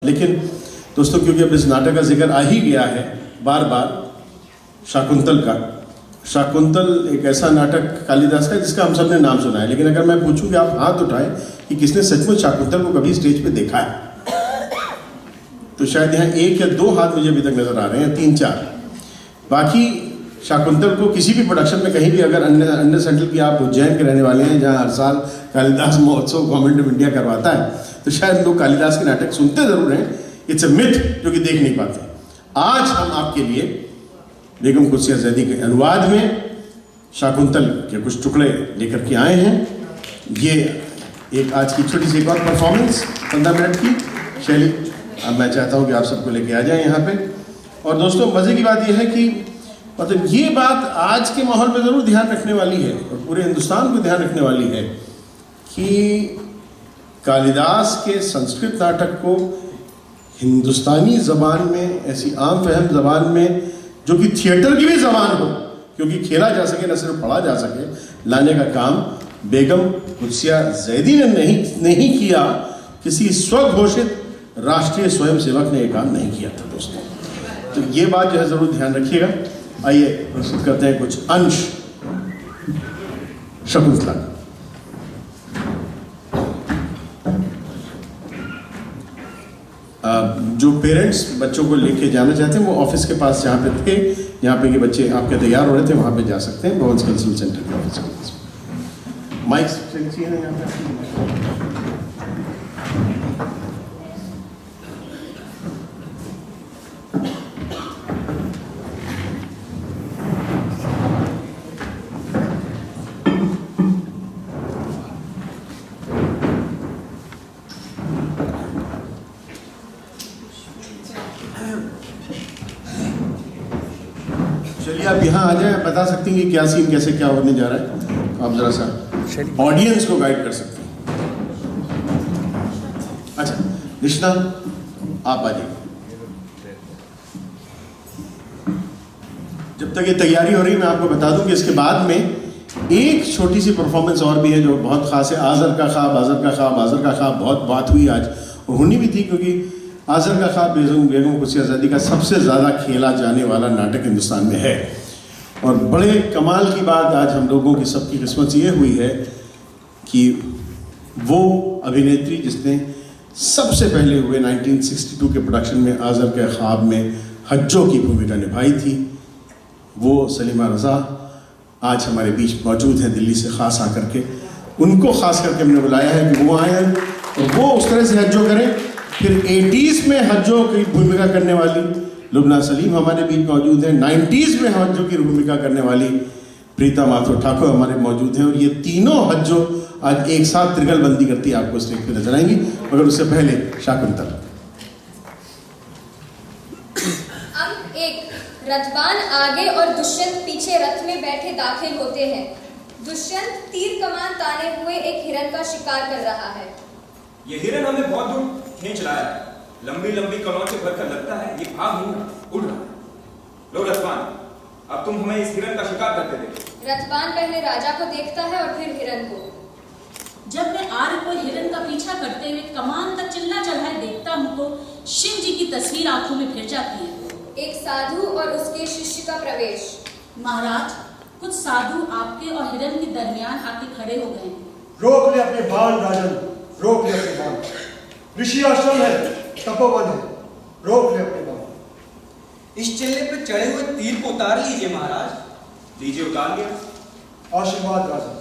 लेकिन दोस्तों क्योंकि अब इस नाटक का जिक्र आ ही गया है बार बार, शाकुंतल का, शाकुंतल एक ऐसा नाटक कालिदास का जिसका हम सब ने नाम सुना है, लेकिन अगर मैं पूछूं कि आप हाथ उठाएं कि किसने सचमुच शाकुंतल को कभी स्टेज पे देखा है, तो शायद यहाँ 1 या 2 हाथ मुझे अभी तक नजर आ रहे हैं, 3-4। बाकी शाकुंतल को किसी भी प्रोडक्शन में कहीं भी, अगर अन्य सेंट्रल की आप उज्जैन के रहने वाले हैं जहाँ हर साल कालिदास महोत्सव गवर्नमेंट ऑफ इंडिया करवाता है, तो शायद लोग कालिदास के नाटक सुनते जरूर हैं, इट्स अ मिथ जो कि देख नहीं पाते। आज हम आपके लिए बेगम कुदसिया ज़ैदी के अनुवाद में शाकुंतल के कुछ टुकड़े लेकर के आए हैं। ये एक आज की छोटी सी एक और परफॉर्मेंस 15 मिनट की शैली, अब मैं चाहता हूँ कि आप सबको लेके आ जाएं यहाँ पे। और दोस्तों मज़े की बात यह है कि मतलब ये बात आज के माहौल में ज़रूर ध्यान रखने वाली है और पूरे हिंदुस्तान को ध्यान रखने वाली है कि कालिदास के संस्कृत नाटक को हिंदुस्तानी ज़बान में, ऐसी आम फहम ज़बान में जो कि थिएटर की भी ज़बान हो, क्योंकि खेला जा सके न सिर्फ पढ़ा जा सके, लाने का काम बेगम कुदसिया ज़ैदी ने नहीं किया। किसी स्वघोषित राष्ट्रीय स्वयंसेवक ने यह काम नहीं किया था दोस्तों। तो ये बात जो है ज़रूर ध्यान रखिएगा। आइए प्रस्तुत करते हैं कुछ अंश शकुंतला। जो पेरेंट्स बच्चों को लेके जाना चाहते हैं वो ऑफिस के पास जहाँ पे थे, जहाँ पे कि बच्चे आपके तैयार हो रहे थे, वहाँ पे जा सकते हैं, भवन कल्चरल सेंटर के ऑफिस के पास। माइक चाहिए ना यहाँ पे? चलिए आप यहाँ आ जाए, बता सकती हैं कि क्या सीन कैसे क्या होने जा रहा है, आप जरा सा ऑडियंस को गाइड कर सकते हैं। अच्छा निष्ठा आप आ जाइए। जब तक ये तैयारी हो रही है मैं आपको बता दूं कि इसके बाद में एक छोटी सी परफॉर्मेंस और भी है जो बहुत खास है। आज़र का ख्वाब, आज़र का ख्वाब, आज़र का ख्वाब, बहुत बात हुई आज और होनी भी थी, क्योंकि आज़र का ख्वाब बेगम कुदसिया ज़ैदी का सबसे ज़्यादा खेला जाने वाला नाटक हिंदुस्तान में है। और बड़े कमाल की बात आज हम लोगों की सबकी किस्मत ये हुई है कि वो अभिनेत्री जिसने सबसे पहले हुए 1962 के प्रोडक्शन में आज़र के ख्वाब में हज्जों की भूमिका निभाई थी, वो सलीमा रज़ा आज हमारे बीच मौजूद हैं दिल्ली से ख़ास आकर के। उनको ख़ास करके हमने बुलाया है कि वो आए और वो उस तरह से हज्जों करें। फिर 80s में हज्जों की भूमिका करने वाली लुबना सलीम हमारे बीच मौजूद हैं। 90s में हज्जों की भूमिका करने वाली प्रीता माथुर ठाकुर हमारे मौजूद हैं। और ये तीनों हज्जों आज एक साथ त्रिगलबंदी करती आपको स्टेज पे नजर आएंगी। मगर उससे पहले शाकुंतल। अंक 1, रथबान आगे और दुष्यंत पीछे रथ में बैठे दाखिल होते हैं। दुष्यंत तीर कमान ताने हुए एक हिरन का शिकार कर रहा है। ये हिरन हमें बहुत दूर खींच रहा है, लंबी लंबी कलौं से भरकर लगता है ये भाग नहीं रहा, उड़ रहा है। लो रथबान, अब तुम हमें इस हिरन का शिकार करते देखो। रथबान पहले राजा को देखता है और फिर हिरन को। जब मैं आर्य को हिरन का पीछा करते हुए कमान का चिल्ला चढ़ाए देखता हूँ तो शिव जी की तस्वीर आंखों में फिर जाती है। एक साधु और उसके शिष्य का प्रवेश। महाराज, कुछ साधु आपके और हिरन के दरमियान आके खड़े हो गए हैं। रोक ले अपने बाण राजन, रोक ले अपने बाण। ऋषि आश्रम है, तपोवन है, रोक ले अपने बाण। इस चिल्ले पे चढ़े हुए तीर को उतार लीजिए महाराज। लीजिए, उतार लिया। आशीर्वाद राजन।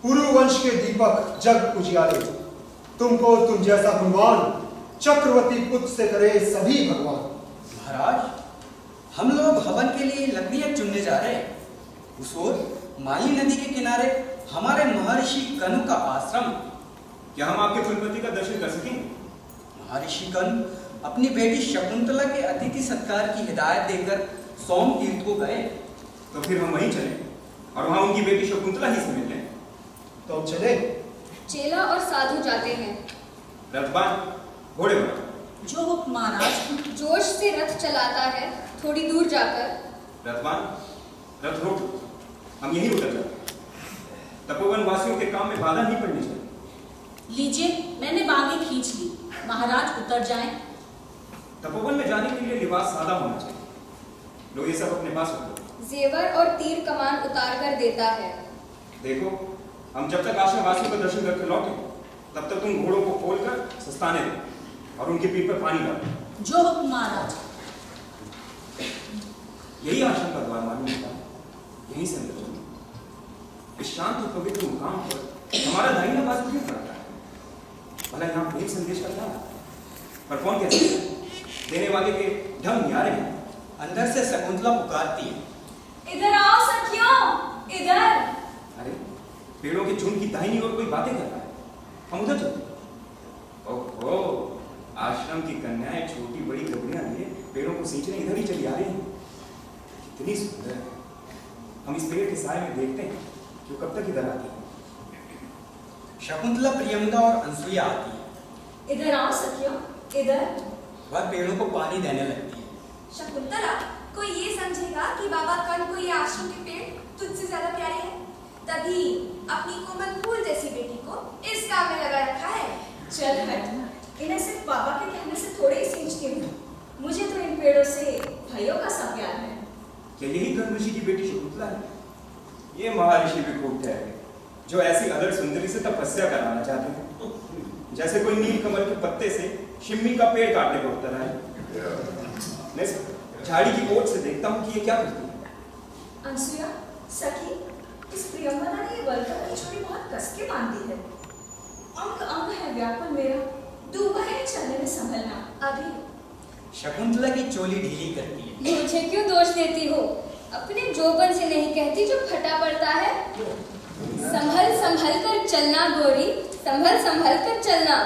पुरु वंश के दीपक जग उजियारे, तुमको तुम जैसा गुणवान चक्रवर्ती पुत्र से करे सभी भगवान। महाराज, हम लोग हवन के लिए लकड़ियां चुनने जा रहे हैं। उस ओर माली नदी के किनारे हमारे महर्षि कनु का आश्रम। क्या हम आपके कुलपति का दर्शन कर सकेंगे? महर्षि कनु अपनी बेटी शकुंतला के अतिथि सत्कार की हिदायत देकर सोम तीर्थ को गए। तो फिर हम वहीं चलें और वहां उनकी बेटी शकुंतला ही से मिल लें। तो चले। चेला और साधु जाते हैं। रथबान, घोड़े पर। जो हुक्म महाराज। जोश से रथ चलाता है। थोड़ी दूर जाकर रथबान, रथ रोक, हम यहीं उतर जाते। तपोवन वासियों के काम में बाधा नहीं पड़नी चाहिए। लीजिए, मैंने बांगे खींच ली। महाराज उतर जाएं तपोवन में जाने के लिए लिबास सादा होना चाहिए। लो ये सब अपने पास रखो। जेवर और तीर कमान उतार कर देता है। देखो, हम जब तक आश्रमवासियों का दर्शन करके लौटे तब तक तुम घोड़ों को खोलकर सस्ताने दो और उनकी पीठ पर पानी डालो। जो हुक्म महाराज। यही आश्रम का द्वार मालूम होता है, यहीं से अंदर चलो। इस शांत और पवित्र मुकाम पर हमारा दाहिना बाजू क्यों पड़ता है? भला यहाँ प्रेम संदेश का क्या है? पर कौन कहते हैं? देने वाले के ढंग न्यारे हैं। अंदर से शकुंतला पुकारती है। इधर आओ सखियों, इधर। अरे, पेड़ों के झुंड की दाहिनी ओर कोई बातें कर रहा है। हम उधर चलते। ओहो, आश्रम की कन्याएं छोटी बड़ी गबड़ियां लिए पेड़ों को सींचने इधर ही चली आ रही हैं। कितनी सुंदर है। हम इस पेड़ के साए में देखते हैं कि वो कब तक इधर आती है। शकुंतला, प्रियंवदा और अनसुईया आती है। इधर आओ सखियों, इधर। वह पेड़ों को पानी देने लगती है। शकुंतला, कोई ये समझेगा कि बाबा कल को ये आश्रम के पेड़ तुझसे ज्यादा प्यारे हैं, तभी अपनी कोमल फूल जैसी बेटी को इस काम में लगा रखा है। चल हट, इन्हें सिर्फ बाबा के कहने से थोड़े ही सींचती हूँ। मुझे तो इन पेड़ों से भाइयों का सा प्यार है। क्या यही धर्म ऋषि की बेटी शकुंतला है? ये महर्षि भी खूब ठहरे जो ऐसी अदर सुंदरी से तपस्या कराना चाहते हैं, जैसे कोई नील कमल के पत्ते से शिम्मी का पेड़ काटने को उतर आए। मैं झाड़ी की ओट से देखता हूँ कि ये क्या करती है। अनसुईया, सखी, इस प्रियंवदा ने ये वलकर की छोड़ी बहुत कस के बांध दी है। अंग अंग है व्याकुल मेरा, डूबा है चलने में संभलना। अभी शकुंतला की चोली ढीली करती है। मुझे क्यों दोष देती हो? अपने जोबन से नहीं कहती जो फटा पड़ता है। संभल संभल कर चलना गोरी, संभल संभल कर चलना।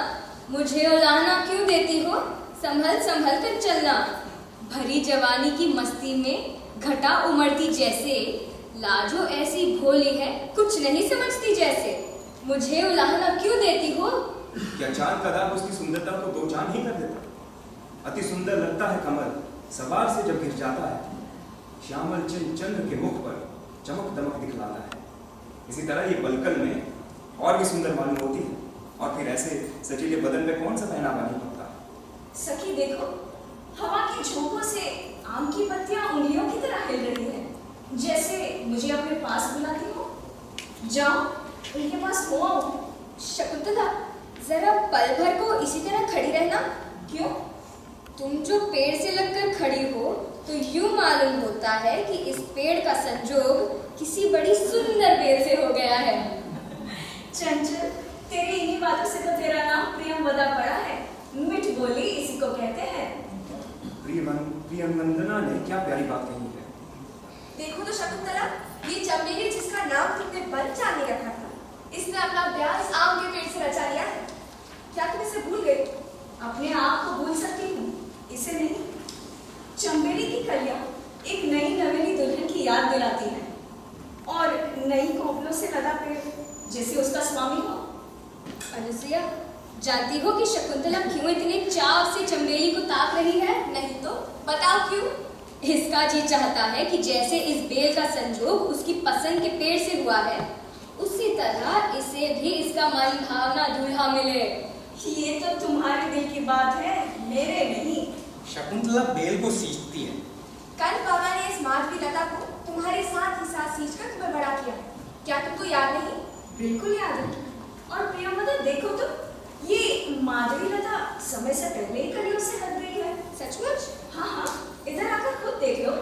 मुझे उलाहना क्यों देती हो? संभल संभल कर चलना। भरी जवानी की मस्ती में घटा उमड़ती जैसे, लाजो ऐसी भोली है कुछ नहीं समझती जैसे। मुझे उलाहना क्यों देती हो? क्या चांद का दाग उसकी सुंदरता को दो चांद ही कर देता? अति सुंदर लगता है कमल सवार से जब गिर जाता है। श्यामल चिन्ह चंद्र के मुख पर चमक दमक दिखलाता है। इसी तरह ये बलकल में और भी सुंदर मालूम होती है, और फिर ऐसे सजीले बदन में कौन सा पहनावा नहीं होता। सखी देखो, हवा के झोंकों से आम की पत्तियां उंगलियों की तरह हिल रही है, जैसे मुझे अपने पास बुलाती हो। जाओ, उनके पास हो आओ। शकुंतला, जरा पल भर को इसी तरह खड़ी रहना। क्यों? तुम जो पेड़ से लगकर खड़ी हो तो यूं मालूम होता है कि इस पेड़ का संजोग किसी बड़ी सुंदर बेल से हो गया है। चंचल, तेरी इन्हीं बातों से तो तेरा नाम प्रियंवदा पड़ा है। मिठ बोली इसी को कहते हैं। प्रियंवदा ने क्या प्यारी बात कही है। देखो तो शकुंतला, ये चमेली जिसका नाम तुमने बलचानी रखा था, इसने अपना ब्याह इस आम के पेड़ से रचा लिया है। क्या तुम इसे भूल गए? अपने आप को भूल सकती हूँ, इसे नहीं। चमेली की कलियां एक नई नवेली दुल्हन की याद दिलाती है, और नई कोपलों से लदा पेड़ जैसे उसका स्वामी हो। अनुसुईया, जानती हो कि शकुंतला क्यों इतने चाव से चमेली को ताक रही है? नहीं तो बताओ क्यों? इसका जी चाहता है कि जैसे इस बेल का संजोग उसकी पसंद के पेड़ से हुआ है, उसी तरह इसे भी इसका मन भावना दूल्हा मिले। ये तो तुम्हारे दिल की बात है, मेरे नहीं। शकुंतला बेल को सींचती है। कल बाबा ने इस माधवी लता को तुम्हारे साथ ही साथ सींचकर तुम्हें बड़ा किया। क्या तुमको याद नहीं? बिल्कुल याद है। और प्रियंवदा देखो तो, ये माधवी लता समय से पहले ही कलियों से लग गई है। सचमुच? हाँ हाँ, इधर आकर खुद देख लो।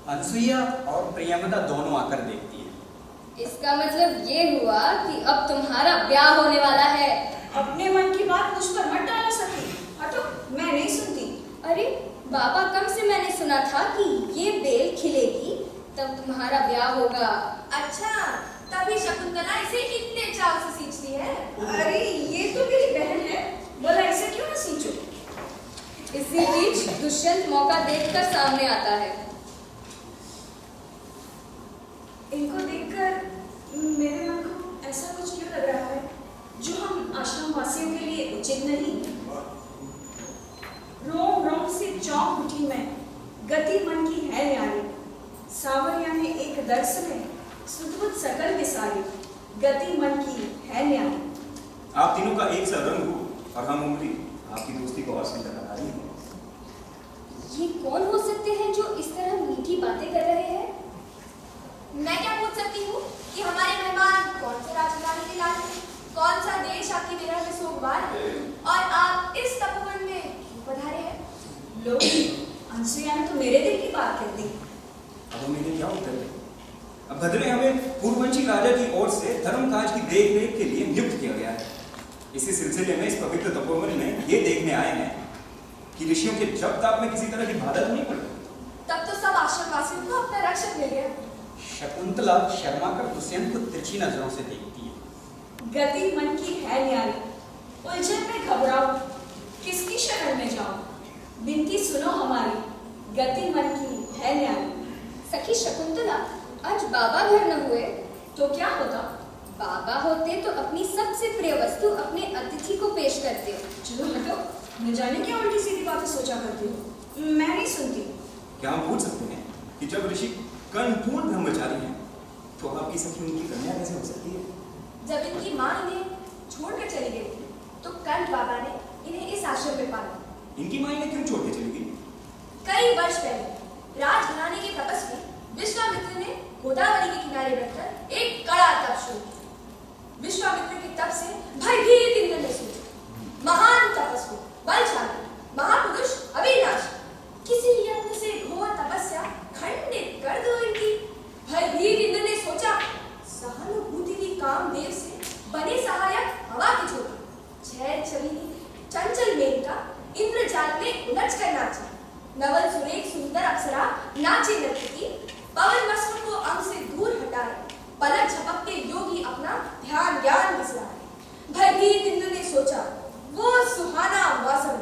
अनसुईया और प्रियंवदा दोनों आकर देखती है। इसका मतलब ये हुआ कि अब तुम्हारा ब्याह होने वाला है। अपने मन की बात मुझ पर मत डालो सखी। हटो, मैं नहीं सुनती। अरे बाबा, कब से मैंने सुना था कि ये बेल खिलेगी तब तुम्हारा ब्याह होगा। अच्छा, तभी शकुंतला इसे इतने चाव से सींचती है। अरे ये तो मेरी बहन है, बोला इसे क्यों ना सींचो। इसी बीच दुष्यंत मौका देखकर सामने आता है। इनको देखकर मेरे मन को ऐसा कुछ क्यों लग रहा है जो हम आश्रम वासियों के लिए उचित नहीं। रोम रोम से चौंक उठी मैं, गति मन की है न्यारी। सावरिया ने एक दर्श में सुदबुद सकल विसारी, गति मन की है न्यारी। आप तीनों का एक सा रंग हो और हम उम्री आपकी दोस्ती को और सुंदर बना रही है। अनसुईया ने तो मेरे दिल की बात कह दी। अब हम इन्हें क्या उत्तर दें? अब भद्रे हमें पूर्ववंशी राजा की ओर से धर्म काज की देखरेख के लिए नियुक्त किया गया है। इसी सिलसिले में इस पवित्र तपोवन में ये देखने आए हैं कि ऋषियों के जप तप में किसी तरह की बाधा तो नहीं पड़ रही। तब तो सब आश्रमवासियों को अपना रक्षक मिल गया। शकुंतला शर्मा कर दुष्यंत को तिरछी नजरों से देखती है। गति मन की है न्यारी, उलझन में घबराओ, किसकी शरण में जाओ, विनती सुनो हमारी, गति मन की है न्यारी। सखी शकुंतला, आज बाबा घर न हुए तो क्या होता? बाबा होते तो अपनी सबसे प्रिय वस्तु अपने अतिथि को पेश करते। चलो हटो, न जाने क्या उल्टी सीधी बातें सोचा करती हो। मैं नहीं सुनती। क्या हम पूछ सकते हैं कि जब ऋषि कर्णपूर्ण ब्रह्मचारी हैं तो आपकी सखी उनकी कन्या कैसे हो सकती है? जब इनकी माँ इन्हें छोड़कर चली गई थी तो कंठ बाबा ने इन्हें इस आश्रम में पाला। इनकी माँ इन्हें क्यों छोड़ के चली गई? कई वर्ष पहले राजघराने के तपस्वी विश्वामित्र ने गोदावरी के किनारे बैठकर एक कड़ा तप शुरू किया। विश्वामित्र के तप से भयभीत इंद्र ने सोचा, महान तपस्वी, बलशाली, महापुरुष, अविनाशी, किसी यत्न से घोर तपस्या खंडित कर दो इनकी। भयभीत इंद्र ने सोचा, सहानुभूति की कामदेव से बने सहायक हवा की छोटी, छैल छबीली चंचल मेनका इंद्रजाल में उलझ कर नाची। नवल सुरेख सुंदर अप्सरा नाचे नर्तकी, पवन मस्तक को अंग से दूर हटाए, पलक झपकते योगी अपना ध्यान ज्ञान बिसराए। भयभीत इंद्र ने सोचा, वो सुहाना मौसम,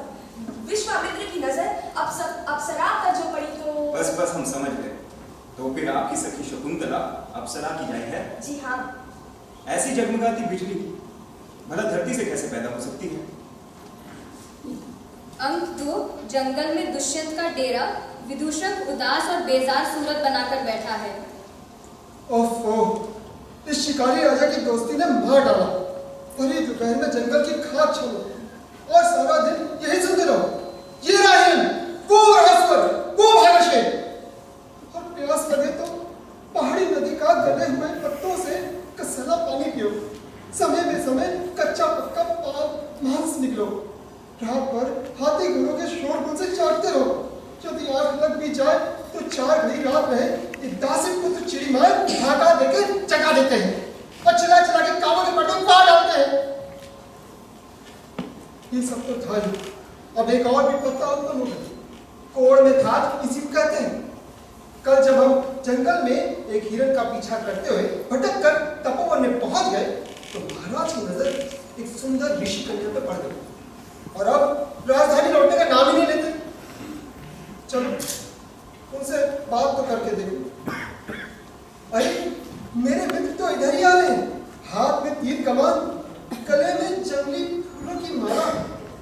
विश्वामित्र की नजर अप्सरा पर जो पड़ी तो बस हम समझ गए। तो फिर आपकी सखी शकुंतला अप्सरा की जाए है? जी हाँ। ऐसी जगमगाती बिजली भला धरती से कैसे पैदा हो सकती है? अंक 2, जंगल में दुष्यंत का डेरा, विदूषक उदास और बेजार सूरत बनाकर बैठा है। ओफो, इस शिकारी राजा की दोस्ती ने मार डाला। भरी दोपहर में जंगल की खाक छोड़ो और सारा दिन यही सुनते रहो, ये राहिन, वो रासवर, वो भागशे। और प्यास लगे तो पहाड़ी नदी का गले हुए पत्तों से कसला पानी पियो। समय में समय कच्चा पक्का मांस निकलो। रात भर हाथी घोड़ों के शोरगुल से चाटते रहो। यदि आंख लग भी जाए तो 4 घड़ी रात में दासिक पुत्र चिड़ी मार धागा देके जगा देते हैं और चला चला के कामों के पट्टे पार डालते हैं। ये सब तो था ही, अब एक और भी पत्ता उत्पन्न हो गया। कोड़ में था इसी को कहते हैं। कल जब हम जंगल में एक हिरण का पीछा करते हुए भटक कर तपोवन में पहुंच गए तो महाराज की नजर एक सुंदर ऋषि कन्या पर पड़ गई और अब राजधानी लौटने का नाम ही नहीं लेते। चलो उनसे बात तो करके देखो। अरे मेरे मित्र तो इधर ही आ रहे हैं, हाथ में तीर कमान, गले में जंगली फूलों की माला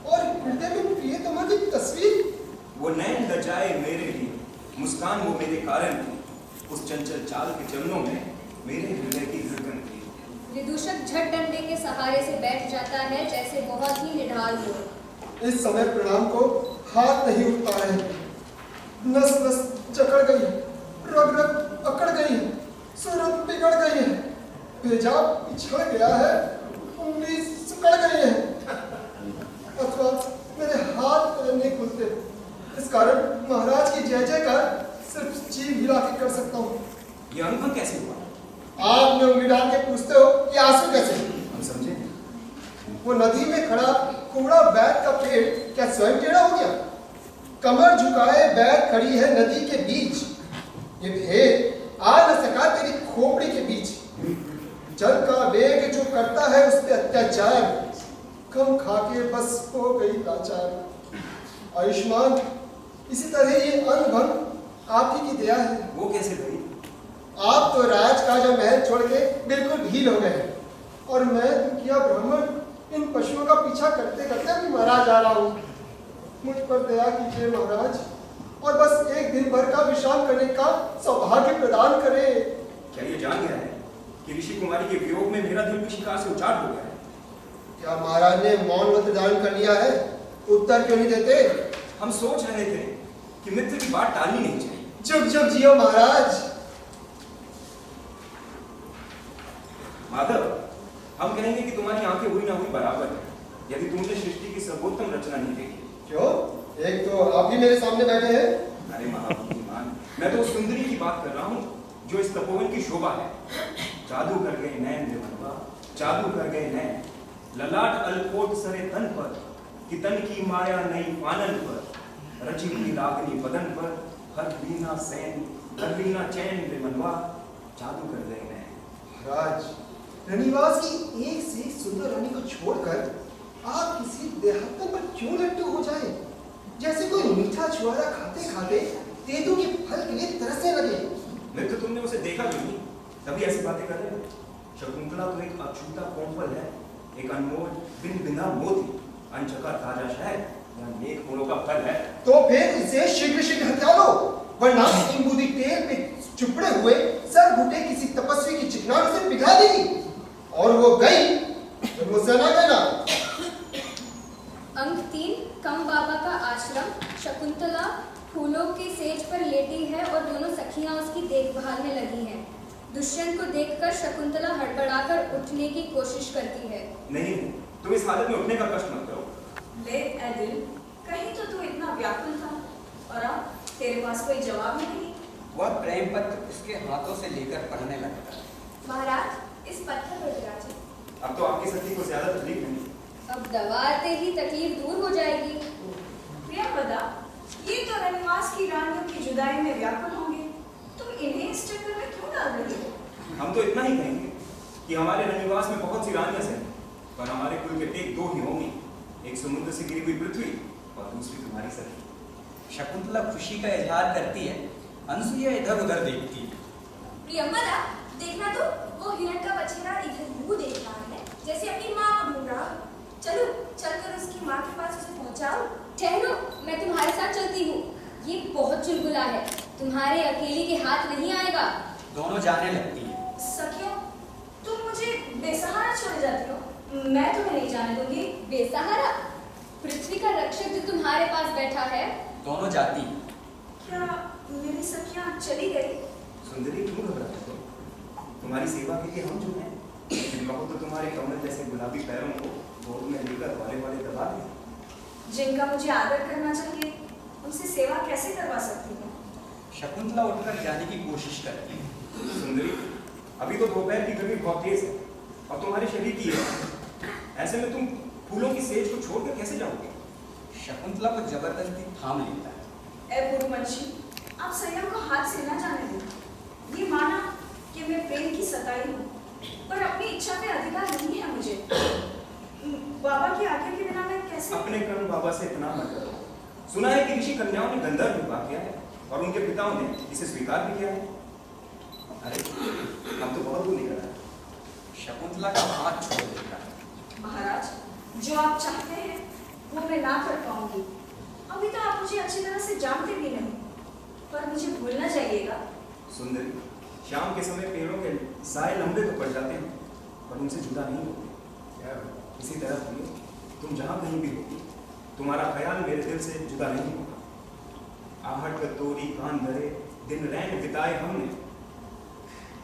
और हृदय में प्रियतमा की तस्वीर। वो नैन लजाए मेरे लिए, मुस्कान वो मेरे कारण थी, उस चंचल चाल के चरणों में मेरे हृदय की धड़कन थी। विदूषक झट डंडे के सहारे से बैठ जाता है जैसे बहुत ही निढाल हो। इस समय प्रणाम को हाथ नहीं उठ पा रहे, नस नस जकड़ गई है, रग रग अकड़ गई है, सूरत बिगड़ गई है, पेजाब पिछड़ गया है, उंगली सिकड़ गई है, अथवा मेरे हाथ पैर नहीं खुलते। इस कारण महाराज की जय जयकार सिर्फ जीभ हिला के कर सकता हूँ। ये अनुभव कैसे हुआ? आपने उंगली डाल के पूछते हो कि आंसू कैसे? हम समझे। वो नदी में खड़ा कुबड़ा बैग का पेड़ क्या स्वयं टेढ़ा हो गया? कमर झुकाए बैग खड़ी है नदी के बीच, ये भेद आ न सका तेरी खोपड़ी के बीच। जल का वेग जो करता है उस पे अत्याचार, कम खाके बस हो गई लाचार। आयुष्मान, इसी तरह ये अनुभव आप ही की दया है। वो कैसे भाई? आप तो राज का जो महल छोड़ के बिल्कुल ढील हो गए और मैं दुखिया ब्राह्मण इन पशुओं का पीछा करते करते मरा जा रहा हूँ। मुझ पर दया कीजिए महाराज और बस एक दिन भर का विश्राम करने का सौभाग्य प्रदान करें। क्या ये जान गया है कि ऋषि कुमारी के वियोग में मेरा दिल भी शिकार से उचाट हो गया है? क्या महाराज ने मौन व्रत धारण कर लिया है? उत्तर क्यों नहीं देते? हम सोच रहे थे कि मित्र की बात टालनी नहीं चाहिए। जुग जुग जियो महाराज। माधव, हम कहेंगे कि तुम्हारी आंखें हुई ना हुई बराबर है यदि तुमने सृष्टि की सर्वोत्तम रचना नहीं देखी। क्यों? एक तो आप ही मेरे सामने बैठे हैं। अरे अरे महाबुद्धिमान, मैं तो उस सुंदरी की बात कर रहा हूँ जो इस तपोवन की शोभा है। जादू कर गए नैन रे मनवा, जादू कर गए नैन, ललाट अलकोट सरे तन पर, कि तन की माया नई फानन पर, रची हुई रागनी बदन पर, हर लीना सैन, हर लीना चैन रे मनवा, जादू कर गए नैन। राज, रनिवास की एक से एक सुंदर रानी को छोड़कर आप किसी देहातन पर क्यों लट्टू हो जाए? जैसे कोई मीठा छुआरा खाते खाते तेंदू के फल के लिए तरसने लगे। मैं तो तुमने उसे देखा भी नहीं, तभी ऐसी बातें कर रहे हो। शकुंतला तो एक अछूता कोमल है, एक अनमोल बिन बिना मोती, अनचका ताजा शहद या नेक फूलों का फल है। तो फिर इसे शीघ्र शीघ्र हत्या लो, वरना इंबुदी तेल पे चुपड़े हुए सर घुटे किसी तपस्वी की चिकनाहट से पिघला देगी। और वो गई तो मुझसे ना कहना। अंक 3 कम बाबा का आश्रम। शकुंतला फूलों की सेज पर लेटी है और दोनों सखियां उसकी देखभाल में लगी हैं। दुष्यंत को देखकर शकुंतला हड़बड़ाकर उठने की कोशिश करती है। नहीं, तुम इस हालत में उठने का कष्ट मत करो। ले ए दिल, कहीं तो तू इतना व्याकुल था और अब तेरे पास कोई जवाब ही नहीं। वह प्रेम पत्र उसके हाथों से लेकर पढ़ने लगता। महाराज, इस पत्थर पर विराजे। अब तो आपकी सखी को ज्यादा तकलीफ नहीं। अब दबाते ही तकलीफ दूर हो जाएगी। प्रियंवदा, ये तो रनिवास की रानियों की जुदाई में व्याकुल होंगे, तुम इन्हें इस चक्कर में क्यों डाल रही हो? हम तो इतना ही कहेंगे कि हमारे रनिवास में बहुत सी रानियां हैं, पर हमारे कुल के टेक 2 ही होंगी, एक समुद्र से गिरी हुई पृथ्वी और दूसरी तुम्हारी सखी। शकुंतला खुशी का इजहार करती है। अनसुईया इधर उधर देखती है। प्रियंवदा, देखना तो वो हिरण का बछड़ा इधर मुंह देख रहा है, जैसे अपनी माँ को ढूंढ रहा। चलो, चलकर उसकी माँ के पास उसे पहुंचाओ। ठहरो, मैं तुम्हारे साथ चलती हूँ। ये बहुत चुलबुला है, तुम्हारे अकेली के हाथ नहीं आएगा। दोनों जाने लगती है। सखियों, तुम मुझे बेसहारा छोड़ जाती हो, मैं तुम्हें नहीं जाने दूंगी। बेसहारा? पृथ्वी का रक्षक जो तुम्हारे पास बैठा है। दोनों जाती है। क्या मेरी सखियां चली गई? सुंदरी, क्यों घबराते हो? तुम्हारी सेवा के लिए हम जो हैं, कहो तो तुम्हारे कमल जैसे गुलाबी पैरों को गोद में लेकर वाले वाले दबा दें। जिनका मुझे आदर करना चाहिए, उनसे सेवा कैसे करवा सकती हूँ? शकुंतला उठकर जाने की कोशिश करती है। सुंदरी, अभी तो दोपहर की गर्मी बहुत तेज है और तुम्हारे शरीर की है, ऐसे में तुम फूलों की सेज को छोड़कर कैसे जाओगे? शकुंतला को जबरदस्ती थाम लेता है। ए पुरुमंशी, आप संयम को हाथ से न जाने दें। ये माना कि मैं प्रेम की सताई हूँ, पर अपनी इच्छा पे अधिकार नहीं है मुझे। बाबा की आज्ञा के बिना मैं कैसे? अपने कर्म बाबा से इतना मत करो। सुना है कि ऋषि कन्याओं ने गंधर्व विवाह किया है और उनके पिताओं ने इसे स्वीकार भी किया है। अरे, हम तो बहुत दूर निकल आए। शकुंतला का हाथ छोड़ देता है। महाराज, जो आप चाहते हैं वो मैं ना कर पाऊंगी। अभी तो आप मुझे अच्छी तरह से जानते भी नहीं, पर मुझे भूलना चाहिएगा। सुंदरी, शाम के समय पेड़ों के साए लंबे तो पड़ जाते हैं, पर उनसे जुदा नहीं होते। इसी तरह प्रिय, तुम जहाँ कहीं भी होगी, तुम्हारा ख्याल मेरे दिल से जुदा नहीं होगा। आहट तोरी कान धरे दिन रैन बिताए हमने,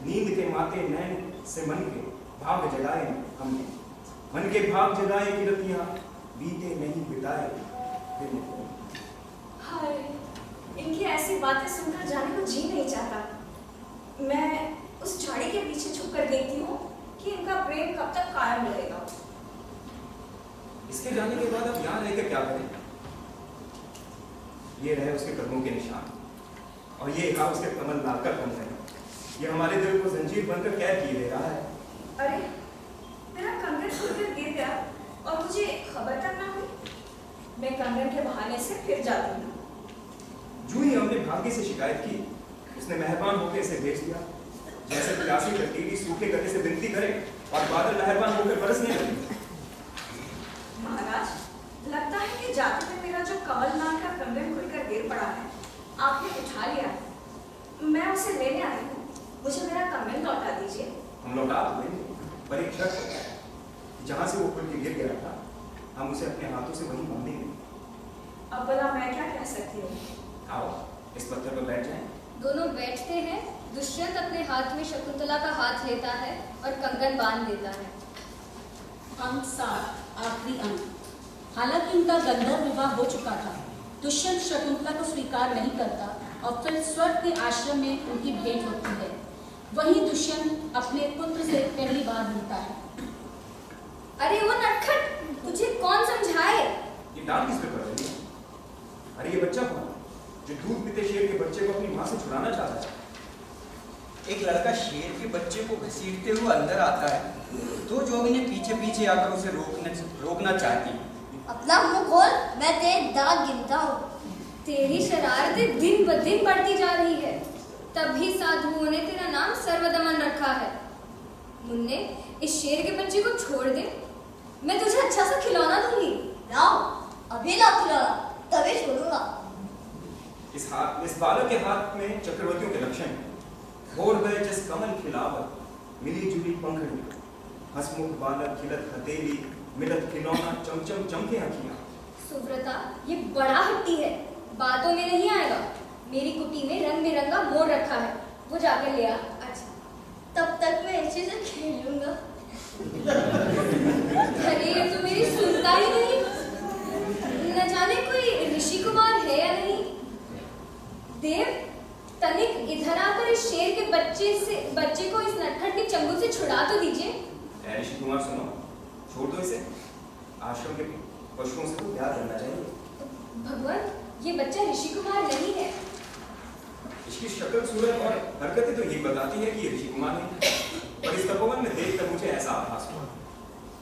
नींद के माते नैन से मन के भाग जगाए हमने, मन के भाग जगाए की रतियां बीते नहीं बिताए फिर। हाय, इनकी ऐसी बातें सुनकर जाने को जी नहीं चाहता। मैं उस झाड़ी के पीछे छुप कर देखती हूँ कि इनका प्रेम कब तक कायम रहेगा। इसके जाने के बाद अब यहाँ रहकर क्या करें? ये रहे उसके कदमों के निशान और ये था उसके कमल लाकर बन रहे। ये हमारे दिल को जंजीर बनकर कैद किए दे रहा है। अरे, मेरा कंगन टूटकर गिर गया और मुझे खबर तक ना हुई। मैं कंगन के बहाने से फिर जाती हूँ। जूं ही हमने भाग्य से शिकायत की, उसने मेहरबान होकर इसे भेज दिया। जैसे प्यासी लकीड़ी सूखे गले से विनती करे और बादल मेहरबान होकर बरसने लगे। महाराज, लगता है कि जाते में मेरा जो कमल नाम का कंगन खुलकर गिर पड़ा है, आपने उठा लिया। मैं उसे लेने आई हूँ, मुझे मेरा कंगन लौटा दीजिए। हम लौटा तो देंगे, पर एक शर्त है, जहाँ से वो खुल के गिर गया था, हम उसे अपने हाथों से वहीं बांधेंगे। अब भला मैं क्या कह सकती हूँ? आओ, इस पत्थर पर बैठ जाएं। दोनों बैठते हैं। दुष्यंत अपने हाथ में शकुंतला का हाथ लेता है और कंगन बांध देता है। अंक 7 आखिरी अंक। हालांकि उनका गंधर्व विवाह हो चुका था, दुष्यंत शकुंतला को स्वीकार नहीं करता और फिर स्वर्ग के आश्रम में उनकी भेंट होती है। वहीं दुष्यंत अपने पुत्र से पहली बार मिलता है। अरे वो नटखट, तुझे कौन समझाए? ये डांट किस पे पड़ रही है? अरे ये बच्चा कौन जो दूध पीते शेर के बच्चे को अपनी माँ से छुड़ाना चाहता है? एक लड़का शेर के बच्चे को घसीटते हुए अंदर आता है तो जोगिनी पीछे पीछे आकर उसे रोकना चाहती है। अपना मुंह खोल, मैं तेरे दांत गिनता हूँ। तेरी शरारतें दिन ब दिन बढ़ती जा रही है, तभी साधुओं ने तेरा नाम सर्वदमन रखा है। मुन्ने, इस शेर के बच्चे को छोड़ दे, मैं तुझे अच्छा सा खिलौना दूंगी। लाओ, अभी लाओ खिलौना, तभी छोड़ूंगा। इस बालक के हाथ में चक्रवर्तियों के लक्षण हैं। भोर गए जिस कमल खिलावत, मिली जुली पंखड़ी, हंसमुख बालक खिलत हथेली, मिलत खिलौना चमचम चमके अखियां। सुव्रता, ये बड़ा हट्टी है, बातों में नहीं आएगा। मेरी कुटी में रंग बिरंगा मोर रखा है, वो जाकर ले आ। अच्छा, तब तक मैं इसी से खेलूंगा। अरे ये तो मेरी सुनता ही नहीं। न जाने कोई ऋषि कुमार है या नहीं। देव, तनिक इधर आकर इस शेर के बच्चे को इस नटखट के चंगुल से छुड़ा तो दीजिए। ऋषि कुमार सुनो, छोड़ दो इसे। आश्रम के पशुओं से तो प्यार करना चाहिए। भगवान, ये बच्चा ऋषि कुमार नहीं है। इसकी शक्ल सूरत और हरकतें तो यही बताती है कि ये ऋषि कुमार है, पर इस तपोवन में देखकर मुझे ऐसा आभास हुआ।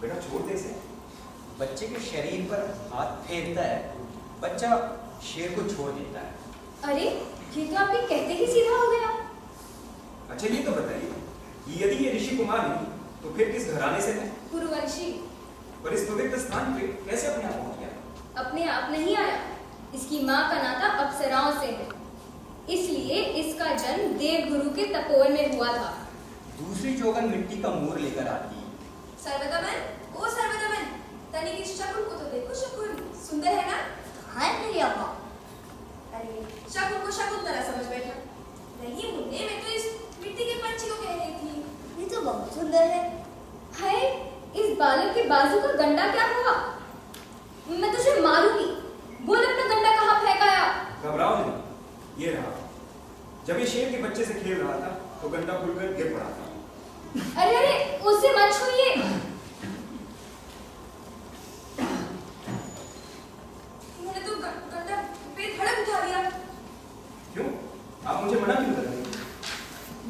बेटा छोड़ दे इसे। बच्चे के शरीर पर हाथ फेरता है, बच्चा शेर को छोड़ देता है। अरे, ये तो आपके कहते ही सीधा हो गया। अच्छा ये तो बताइए कि यदि ये ऋषि कुमार नहीं तो फिर किस घराने से है? कुरुवंशी। पर इस पवित्र स्थान पे कैसे अपने आप पहुंच गया? अपने आप नहीं आया, इसकी माँ का नाता अप्सराओं से है, इसलिए इसका जन्म देवगुरु के तपोवन में हुआ था। दूसरी जोगन मिट्टी का मोर लेकर आती है। सर्वदमन, ओ सर्वदमन, तनिक इस शकुन को तो देखो। शकुन सुंदर है ना? हाँ मेरी अम्मा। अरे, शकुन को शकुंतला समझ बैठा। नहीं मुन्ने, मैं तो इस मिट्टी के पंछी को कह रही थी। ये तो बहुत सुंदर है। हाय, इस बालक के बाजू का गंडा क्या हुआ? मैं तुझे मारूंगी। बोल अपना गंडा कहाँ फेंकाया? घबराओ नहीं, ये रहा। जब ये शेर के बच्चे से खेल रहा था तो गंडा खुलकर गिर पड़ा था। अरे अरे, उसे मत छूइए। मैंने तो गंडा बेधड़क उठा लिया। क्यों? आप मुझे मना क्यों कर रहे हैं?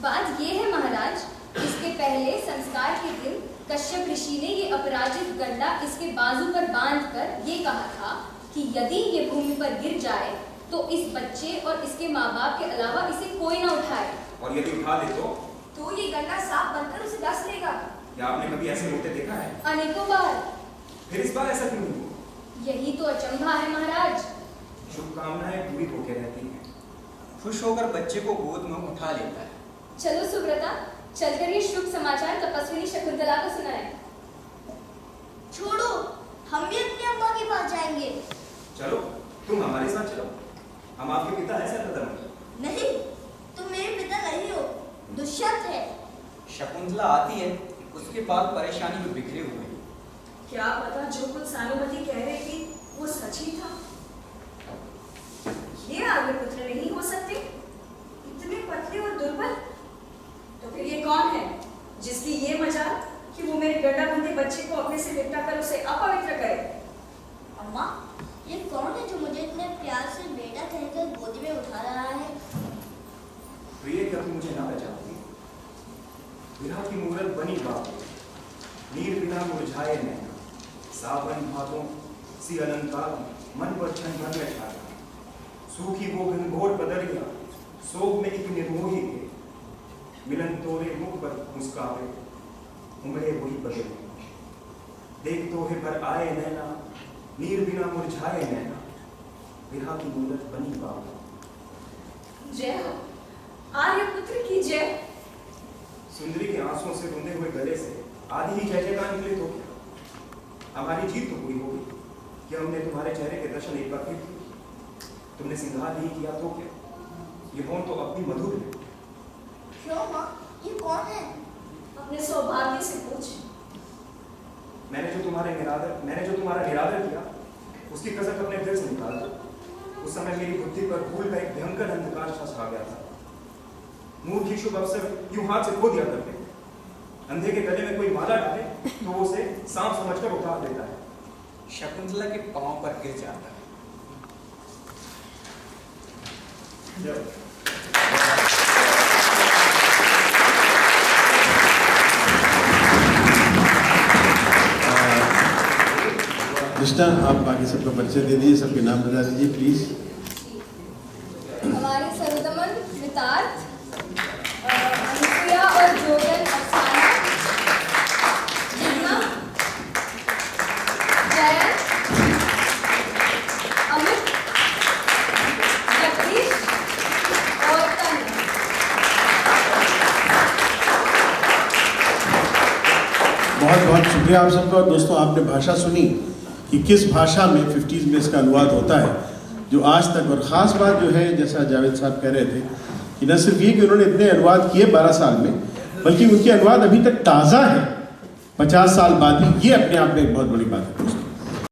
बात ये है महाराज, इसके पहले संस्कार के दिन कश्यप ऋषि ने ये अपराजित गंडा इसके बाजू पर बांधकर ये कहा था कि यदि ये भूमि पर गिर जाए तो इस बच्चे और इसके माँ बाप के अलावा इसे कोई ना उठाए। और यदि उठा दे तो ये गंडा सांप बनकर उसे डस लेगा। क्या आपने कभी ऐसे रोते देखा है? अनेकों बार। फिर इस बार ऐसा क्यों नहीं हुआ? यही तो अचंभा है महाराज। शुभकामनाएं पूरी होकर रहती हैं। खुश होकर बच्चे को गोद में उठा लेता है। चलो सुव्रता, चलकर ये शुभ समाचार तपस्विनी शकुंतला को सुनाएं। छोड़ो, हम भी अपनी अम्मा के पास जाएंगे। चलो, तुम हमारे साथ चलो। हम आपके पिता हैं सर्वदमन। नहीं, तुम मेरे पिता नहीं हो, दुष्यंत है। शकुंतला आती है, उसके बाल परेशानी में बिखरे हुए हैं। क्या पता जो कुछ सानुमति कह रही थी वो सच ही था। ये आगे पुत्र नहीं हो सकते, इतने पतले और दुर्बल। तो फिर ये कौन है जिसकी ये मजाल कि वो मेरे गड्ढा बंधे बच्चे को अपने से लिपटा कर उसे अपवित्र करे? अम्मा, ये कौन है जो मुझे इतने प्यार से बेटा कहकर गोदी में उठा रहा है? प्रिय, क्या तुम मुझे ना पहचानती? विरह की मूरत बनी बात, नीर बिना मुरझाए नैना, सावन भादों सी अलंकार मन पर क्षण भर में छाया, सूखी वो घनघोर बदरिया सोग में एक निर्मोही के, मिलन तोरे मुख पर मुस्कावे उमड़े वही बदल, देख तोहे पर आए नैना, नीर बिना मुरझाए नैना, विरह की मूरत बनी बात। जय हो आर्य पुत्र की जय। सुंदरी के आंसुओं से रुंधे हुए गले से आधी ही जय जयकार निकले तो क्या? हमारी जीत तो पूरी हो गई कि हमने तुम्हारे चेहरे के दर्शन एक बार फिर किए। तुमने सिंगार नहीं किया तो क्या? ये कौन तो अब भी मधुर है। क्यों माँ, ये कौन है? अपने सौभाग्य से पूछ। मैंने जो तुम्हारा निरादर किया उसकी कसक अपने दिल से निकाल दो। उस समय मेरी बुद्धि पर भूल का एक भयंकर अंधकार छा गया था। मूर्ख ही शुभ अवसर यूं हाथ से खो दिया करते थे। अंधे के गले में कोई माला डाले तो वो उसे सांप समझकर उतार देता है। शकुंतला के पांव पर गिर जाता है। कृष्णा, आप बाकी सबका परिचय दे दीजिए, सबके नाम बता दीजिए प्लीज। हमारे सरुदमन, मितार्थ, अनुप्रिया और जोगन अफसाना, जिग्ना, जयन, अमित, जगदीश और तनु। बहुत बहुत शुक्रिया आप सबका। और दोस्तों, आपने भाषा सुनी कि किस भाषा में 50s में इसका अनुवाद होता है, जो आज तक। और ख़ास बात जो है, जैसा जावेद साहब कह रहे थे कि न सिर्फ ये कि उन्होंने इतने अनुवाद किए 12 साल में, बल्कि उनके अनुवाद अभी तक ताज़ा है 50 साल बाद ही। ये अपने आप में एक बहुत बड़ी बात है।